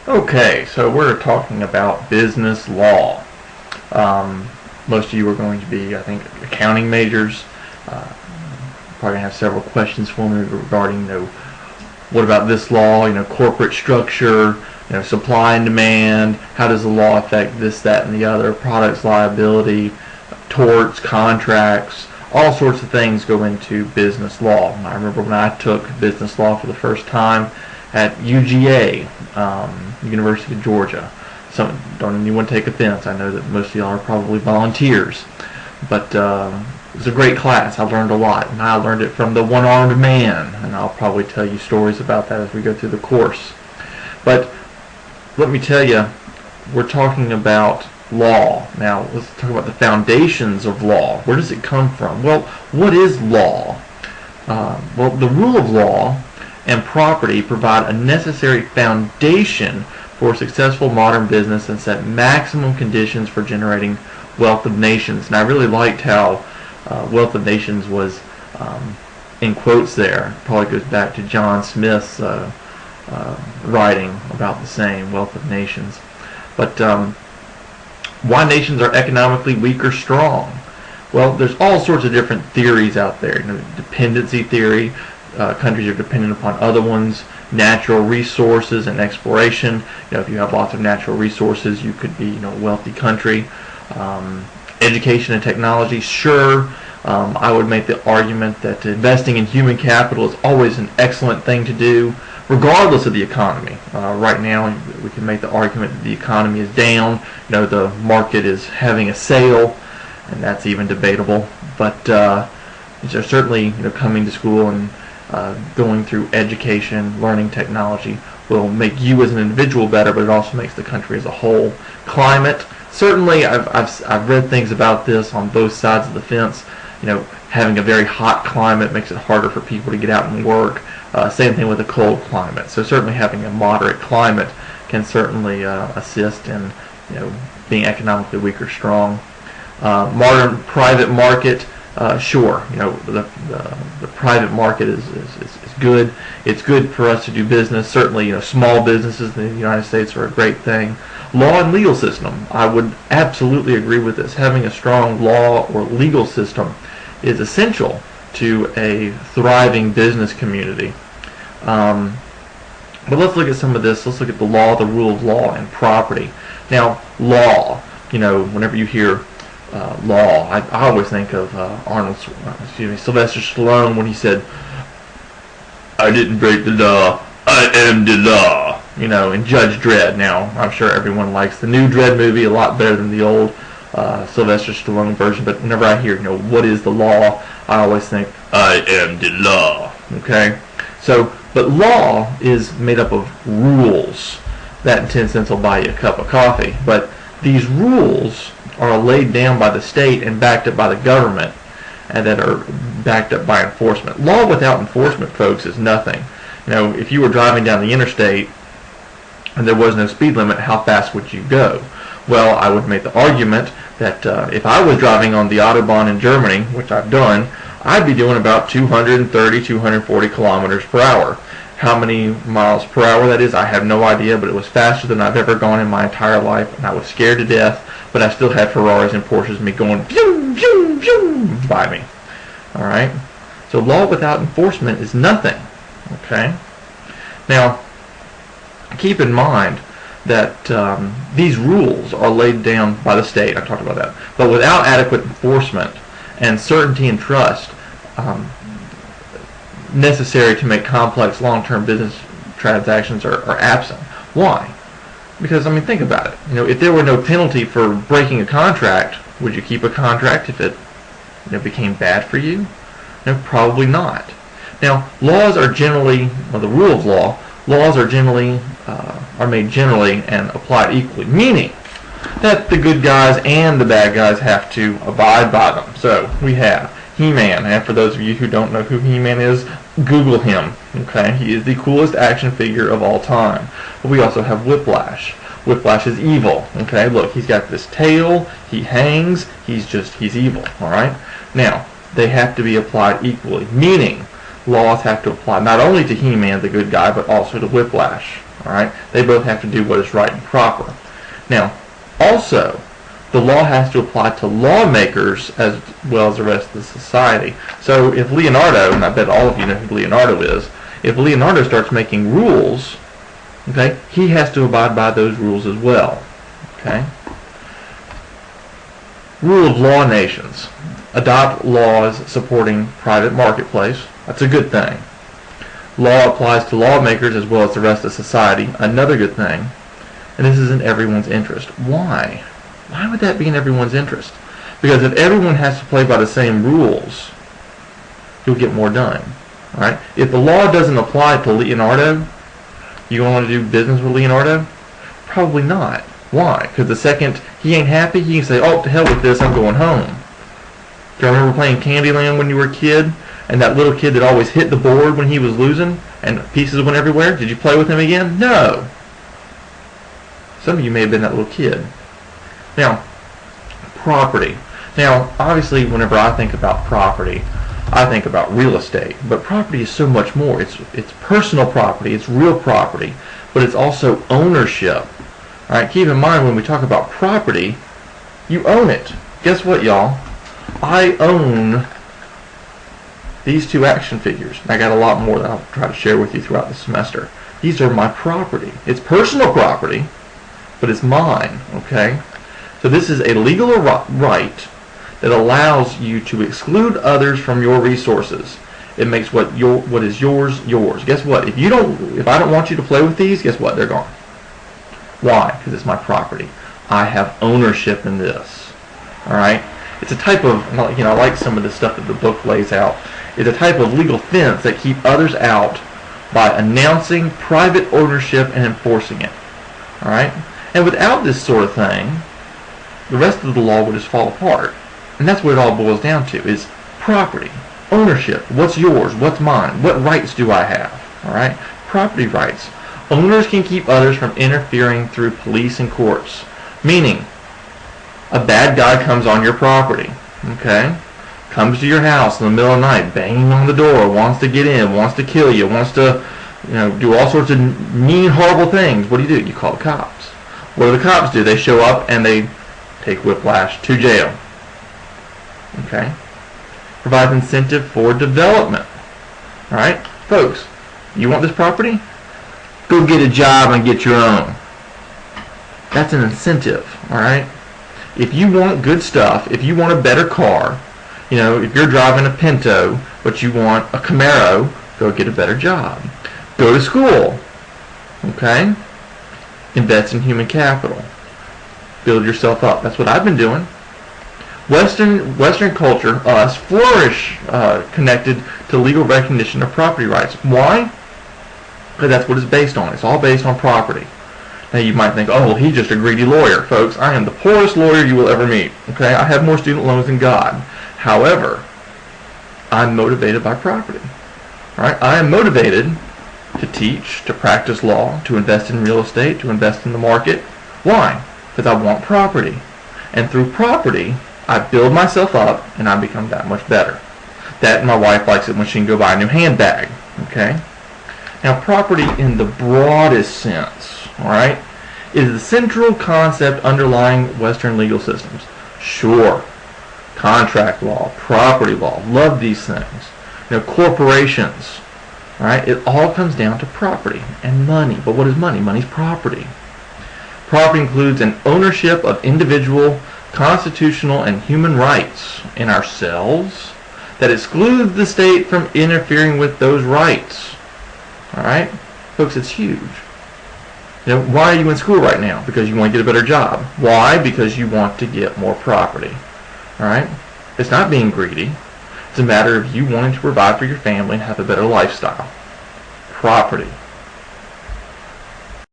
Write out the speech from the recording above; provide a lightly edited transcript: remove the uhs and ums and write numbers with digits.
Okay, so we're talking about business law. Um, Most of you are going to be, I think, accounting majors. Uh, Probably have several questions for me regarding, what about this law? Corporate structure, supply and demand. How does the law affect this, that, and the other? Products liability, torts, contracts. All sorts of things go into business law. I remember when I took business law for the first time at UGA, University of Georgia. Don't anyone take offense. I know that most of y'all are probably volunteers, but it was a great class. I learned a lot, and I learned it from the one-armed man, and I'll probably tell you stories about that as we go through the course. But let me tell you, we're talking about law. Now, let's talk about the foundations of law. Where does it come from? Well, what is law? Well, the rule of law and property provide a necessary foundation for successful modern business and set maximum conditions for generating wealth of nations. And I really liked how wealth of nations was in quotes there. Probably goes back to John Smith's writing about the same, wealth of nations. But why nations are economically weak or strong? Well, there's all sorts of different theories out there. Dependency theory. Countries are dependent upon other ones. Natural resources and exploration. If you have lots of natural resources, you could be, a wealthy country. Education and technology, sure. I would make the argument that investing in human capital is always an excellent thing to do, regardless of the economy. Right now, we can make the argument that the economy is down. The market is having a sale, and that's even debatable. But certainly, coming to school and going through education, learning technology will make you as an individual better, but it also makes the country as a whole. Climate, certainly, I've read things about this on both sides of the fence. Having a very hot climate makes it harder for people to get out and work. Same thing with a cold climate. So certainly having a moderate climate can certainly assist in being economically weak or strong. Modern private market, sure. The private market is good. It's good for us to do business. Certainly, small businesses in the United States are a great thing. Law and legal system, I would absolutely agree with this. Having a strong law or legal system is essential to a thriving business community. But let's look at some of this. Let's look at the law, the rule of law, and property. Now, law, whenever you hear law, I always think of Sylvester Stallone when he said, "I didn't break the law, I am the law." In Judge Dredd. Now, I'm sure everyone likes the new Dredd movie a lot better than the old Sylvester Stallone version, but whenever I hear, what is the law, I always think, I am the law. Okay? So, but law is made up of rules. That and 10 cents will buy you a cup of coffee. But these rules are laid down by the state and backed up by the government, and that are backed up by enforcement. Law without enforcement, folks, is nothing. If you were driving down the interstate and there was no speed limit, how fast would you go? Well, I would make the argument that if I was driving on the Autobahn in Germany, which I've done, I'd be doing about 230, 240 kilometers per hour. How many miles per hour that is, I have no idea, but it was faster than I've ever gone in my entire life, and I was scared to death, but I still had Ferraris and Porsches and me going zoom, zoom, zoom by me. All right? So law without enforcement is nothing. Okay? Now, keep in mind that these rules are laid down by the state. I talked about that. But without adequate enforcement and certainty and trust necessary to make complex long-term business transactions are absent. Why? Because, think about it. If there were no penalty for breaking a contract, would you keep a contract if it became bad for you? Probably not. Now, laws are generally, the rule of law, laws are generally are made generally and applied equally, meaning that the good guys and the bad guys have to abide by them. So we have He-Man, and for those of you who don't know who He-Man is, Google him. Okay, he is the coolest action figure of all time. But we also have Whiplash. Whiplash is evil. Okay, look, he's got this tail, he hangs, he's evil. All right. Now, they have to be applied equally, meaning laws have to apply not only to He-Man, the good guy, but also to Whiplash. All right, they both have to do what is right and proper. Now, also, the law has to apply to lawmakers as well as the rest of the society. So if Leonardo, and I bet all of you know who Leonardo is, if Leonardo starts making rules, okay, he has to abide by those rules as well. Okay. Rule of law nations. Adopt laws supporting private marketplace. That's a good thing. Law applies to lawmakers as well as the rest of society. Another good thing. And this is in everyone's interest. Why? Why would that be in everyone's interest? Because if everyone has to play by the same rules, you'll get more done. All right? If the law doesn't apply to Leonardo, you going to want to do business with Leonardo? Probably not. Why? Because the second he ain't happy, he can say, oh, to hell with this, I'm going home. Do you remember playing Candyland when you were a kid? And that little kid that always hit the board when he was losing and pieces went everywhere? Did you play with him again? No. Some of you may have been that little kid. Now, property. Now, obviously, whenever I think about property, I think about real estate. But property is so much more. It's personal property. It's real property. But it's also ownership. All right, keep in mind when we talk about property, you own it. Guess what, y'all? I own these two action figures. I got a lot more that I'll try to share with you throughout the semester. These are my property. It's personal property, but it's mine, okay? So this is a legal right that allows you to exclude others from your resources. It makes what is yours, yours. Guess what? If I don't want you to play with these, guess what? They're gone. Why? Because it's my property. I have ownership in this. All right? It's a type of, I like some of the stuff that the book lays out. It's a type of legal fence that keep others out by announcing private ownership and enforcing it. All right? And without this sort of thing, the rest of the law would just fall apart. And that's what it all boils down to, is property, ownership. What's yours? What's mine? What rights do I have? All right? Property rights. Owners can keep others from interfering through police and courts. Meaning, a bad guy comes on your property, okay? Comes to your house in the middle of the night, banging on the door, wants to get in, wants to kill you, wants to, do all sorts of mean, horrible things. What do? You call the cops. What do the cops do? They show up and they take Whiplash to jail. Okay? Provides incentive for development. All right? Folks, you want this property? Go get a job and get your own. That's an incentive, all right? If you want good stuff, if you want a better car, if you're driving a Pinto, but you want a Camaro, go get a better job. Go to school, okay? Invest in human capital. Build yourself up. That's what I've been doing. Western culture, us, flourish connected to legal recognition of property rights. Why? Because that's what it's based on. It's all based on property. Now you might think, oh, well, he's just a greedy lawyer. Folks, I am the poorest lawyer you will ever meet. Okay, I have more student loans than God. However, I'm motivated by property. All right, I am motivated to teach, to practice law, to invest in real estate, to invest in the market. Why? Because I want property. And through property, I build myself up and I become that much better. That my wife likes it when she can go buy a new handbag. Okay? Now, property in the broadest sense, all right, is the central concept underlying Western legal systems. Sure, contract law, property law, love these things. Corporations, all right, it all comes down to property and money. But what is money? Money's property. Property includes an ownership of individual, constitutional, and human rights in ourselves that excludes the state from interfering with those rights. All right? Folks, it's huge. Why are you in school right now? Because you want to get a better job. Why? Because you want to get more property. All right? It's not being greedy. It's a matter of you wanting to provide for your family and have a better lifestyle. Property.